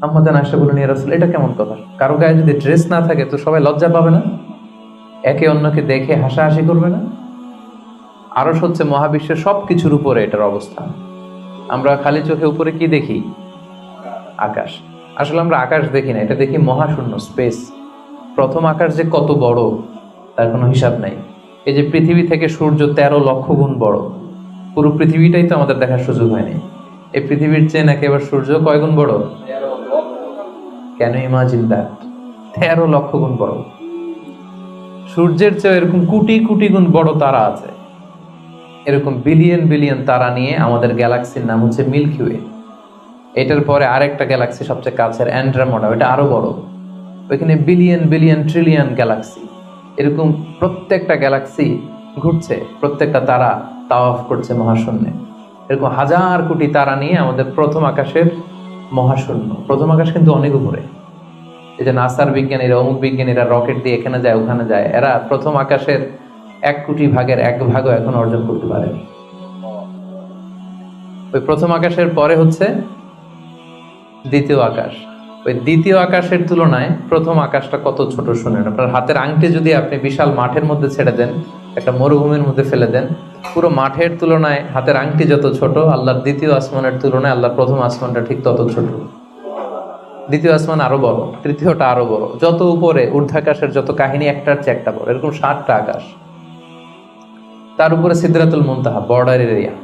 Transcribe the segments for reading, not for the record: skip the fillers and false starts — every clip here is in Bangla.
আম্মা জান আয়েশা বললেন, ইয়া রাসূল, এটা কেমন কথা? কারো গায়ে যদি ড্রেস না থাকে তো সবাই লজ্জা পাবে না? একে অন্যকে দেখে হাসাহাসি করবে না? আরশ হচ্ছে মহাবিশ্বের সবকিছুর উপরে এটার অবস্থান। আমরা খালি চোখে উপরে কি দেখি? আকাশ। আসলে আমরা আকাশ দেখি না, এটা দেখি মহাশূন্য, স্পেস। প্রথম আকাশ যে কত বড় তার কোনো হিসাব নাই। এই যে পৃথিবী থেকে সূর্য 13 লক্ষ গুণ বড়, পুরো পৃথিবীটাই তো আমাদের দেখার সুযোগ হয়নি। এই পৃথিবীর চেয়ে নাকি এবার সূর্য কয় গুণ বড়? Can you imagine that? 13 লক্ষ গুণ বড়। সূর্যের চেয়ে এরকম কোটি কোটি গুণ বড় তারা আছে। এরকম বিলিয়ন বিলিয়ন তারা নিয়ে আমাদের গ্যালাক্সির নাম হচ্ছে মিল্কি ওয়ে। এটার পরে আরেকটা গ্যালাক্সি সবচেয়ে কাছের, অ্যান্ড্রোমেডা, ওটা আরো বড়। ওইখানে বিলিয়ন বিলিয়ন ট্রিলিয়ন গ্যালাক্সি। এরকম প্রত্যেকটা গ্যালাক্সি ঘুরছে, প্রত্যেকটা তারা তাওয়াফ করছে মহাশূন্যে। এরকম হাজার কোটি তারা নিয়ে আমাদের প্রথম আকাশের মহাশূন্য। প্রথম আকাশ কিন্তু অনেক উপরে। এই যে নাসার বিজ্ঞানীরা, অমুক বিজ্ঞানীরা রকেট দিয়ে এখানে যায় ওখানে যায়, এরা প্রথম আকাশের 1 কোটি ভাগের 1 ভাগও এখন অর্জন করতে পারেনি। ওই প্রথম আকাশের পরে হচ্ছে দ্বিতীয় আকাশ। ওই দ্বিতীয় আকাশের তুলনায় প্রথম আকাশটা কত ছোট শুনেন। আপনার হাতের আংটি যদি আপনি বিশাল মাঠের মধ্যে ছেড়ে দেন, একটা মরুভূমির মধ্যে ফেলে দেন, পুরো মাঠের তুলনায় হাতের আংটি যত ছোট, আল্লাহর দ্বিতীয় আসমানের তুলনায় আল্লাহর প্রথম আসমানটা ঠিক তত ছোট। দ্বিতীয় আসমান আরো বড়, তৃতীয়টা আরো বড়। যত উপরে ঊর্ধ্বাকাশের যত কাহিনী একটার চেয়ে একটা বড়। এরকম 7টা আকাশ। তার উপরে সিদরাতুল মুনতাহা, বর্ডার এরিয়া।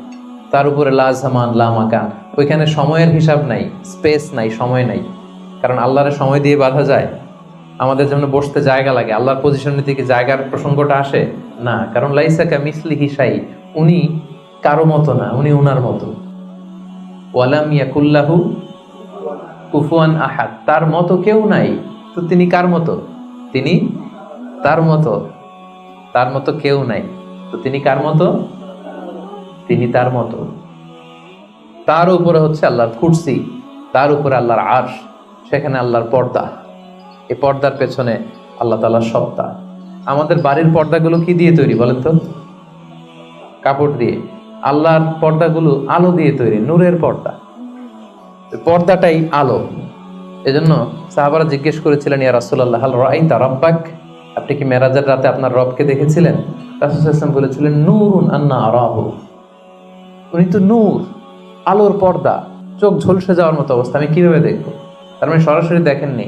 তার উপরে লা জামান লা মাকান, ওইখানে সময়ের হিসাব নাই, স্পেস নাই, সময় নাই। কারণ আল্লাহর সময় দিয়ে বাঁধা যায়? আমাদের যেমন বসতে জায়গা লাগে, আল্লাহর পজিশন নিতে কি জায়গার প্রসঙ্গটা আসে না? কারণ লাইসা কামিসলিহি শাই, উনি কারো মতো না, উনি উনার মতো। ওয়ালাম ইয়াকুল্লাহু কুফুয়ান আহাদ, তার মতো কেউ নাই। তো তিনি কার মতো? তিনি তার মতো। তার মতো কেউ নাই, তো তিনি কার মতো? তিনি তার মতো। তার উপরে হচ্ছে আল্লাহর কুরসি, তার উপরে আল্লাহর আরশ, সেখানে আল্লাহর পর্দা। এই পর্দার পেছনে আল্লাহ তাআলার সত্তা। আমাদের বাড়ির পর্দাগুলো কি দিয়ে তৈরি বলেন তো? কাপড় দিয়ে। আল্লাহর পর্দাগুলো আলো দিয়ে তৈরি, নূরের পর্দা। পর্দাটাই আলো। এজন্য সাহাবারা জিজ্ঞেস করেছিলেন, ইয়া রাসূলুল্লাহ, হাল রাআইতা রাব্বাক, আপনি কি মেরাজের রাতে আপনার রবকে দেখেছিলেন? রাসূল সাল্লাল্লাহু আলাইহি ওয়াসাল্লাম বলেছিলেন, নূরুন আন্না আরাহু, উনি তো নূর, আলোর পর্দা, চোখ ঝলসে যাওয়ার মতো অবস্থা, আমি কিভাবে দেখবো? তার মানে সরাসরি দেখেননি।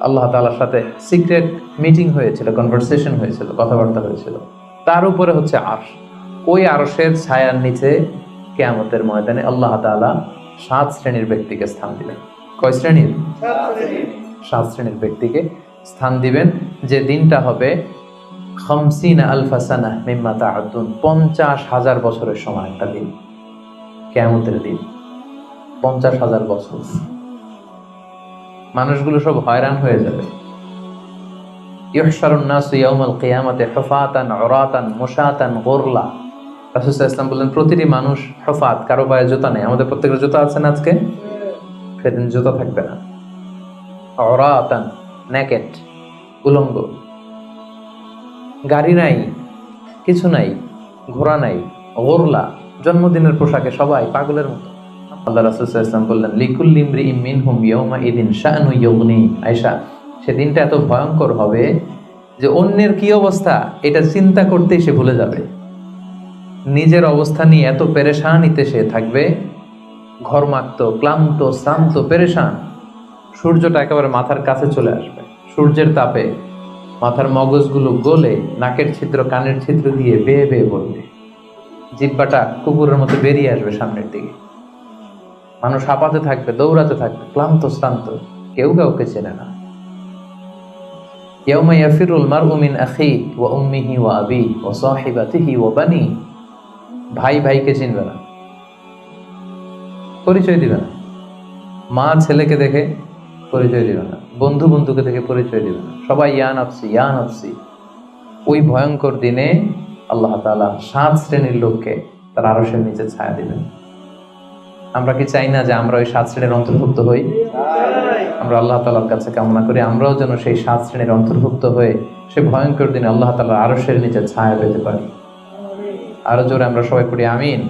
আল্লাহ তাআলার সাথে সিক্রেট মিটিং হয়েছিল, কনভারসেশন হয়েছিল, কথাবার্তা হয়েছিল। তার উপরে হচ্ছে আরশ। ওই আরশের ছায়ার নিচে কিয়ামতের ময়দানে আল্লাহ তাআলা 7 শ্রেণীর ব্যক্তিকে স্থান দিবেন। কয় শ্রেণীর? 7 শ্রেণীর ব্যক্তিকে স্থান দিবেন। যে দিনটা হবে 50 আলফা সানাহ মিম্মা তা'উদ্দুন, 50,000 বছরের সমান একটা দিন, কিয়ামতের দিন। 50,000 বছর। মানুষগুলো সব হয়রান হয়ে যাবে। ইহশারুন নাসু ইয়াউমাল কিয়ামাতি হুফাতান উরাতান মুশাতান গুরলা। রাসূল সাল্লাল্লাহু আলাইহি ওয়াসাল্লাম বললেন, প্রতিটি মানুষ হুফাত, কারো পায়ে জুতা নেই। আমাদের প্রত্যেকের জুতা আছে না আজকে? সেদিন জুতা থাকবে না। উরাতান, নেকেড, উলঙ্গ। গাড়ি নাই, কিছু নাই, ঘোড়া নাই, গুরলা, জন্মদিনের পোশাকে সবাই পাগলের মতো। আল্লাহ রাসূল সাল্লাল্লাহু আলাইহি ওয়াসাল্লাম বললেন, লিকুল্লি ইমরিইম মিনহুম ইয়াওমা ইদিন শাআনু ইউগনি। আয়েশা, সেদিনটা এত ভয়ঙ্কর হবে যে অন্যের কি অবস্থা এটা চিন্তা করতেই সে ভুলে যাবে। নিজের অবস্থা নিয়ে এত পেরেশানিতে সে থাকবে, ঘর্মাক্ত, ক্লান্ত, শ্রান্ত, পেরেশান। সূর্যটা একেবারে মাথার কাছে চলে আসবে। সূর্যের তাপে মাথার মগজগুলো গলে নাকের ছিদ্র, কানের ছিদ্র দিয়ে বেয়ে বেয়ে পড়বে। জিহ্বাটা কুকুরের মতো বেরিয়ে আসবে সামনের দিকে। মানুষ হাঁপাতে থাকবে, দৌড়াতে থাকবে, ক্লান্ত শ্রান্ত, কেউ কাউকে চেনে না। ইয়াউমা ইয়াফিরুল মারউ মিন আখিহি ওয়া উম্মিহি ওয়া আবিহি ওয়া সাহিবাতিহি ওয়া বানি। ভাই ভাইকে চিনবে না, পরিচয় দিবে না। মা ছেলেকে দেখে পরিচয় দিবে না, বন্ধু বন্ধুকে দেখে পরিচয় দিবে না। সবাই ইয়া নাফসি ইয়া নাফসি। ওই ভয়ঙ্কর দিনে আল্লাহ তাআলা 7 শ্রেণীর লোককে তার আরশের নিচে ছায়া দিবেন। আমরা কি চাই না যে আমরা ওই 7 শ্রেণীর অন্তর্ভুক্ত হই? আমরা আল্লাহ তাআলার কাছে কামনা করি আমরাও যেন সেই 7 শ্রেণীর অন্তর্ভুক্ত হয়ে সে ভয়ঙ্কর দিনে আল্লাহ তাআলার আরশের নিচে ছায়া পেতে পারি। আরো জোরে আমরা সবাই পড়ি আমিন।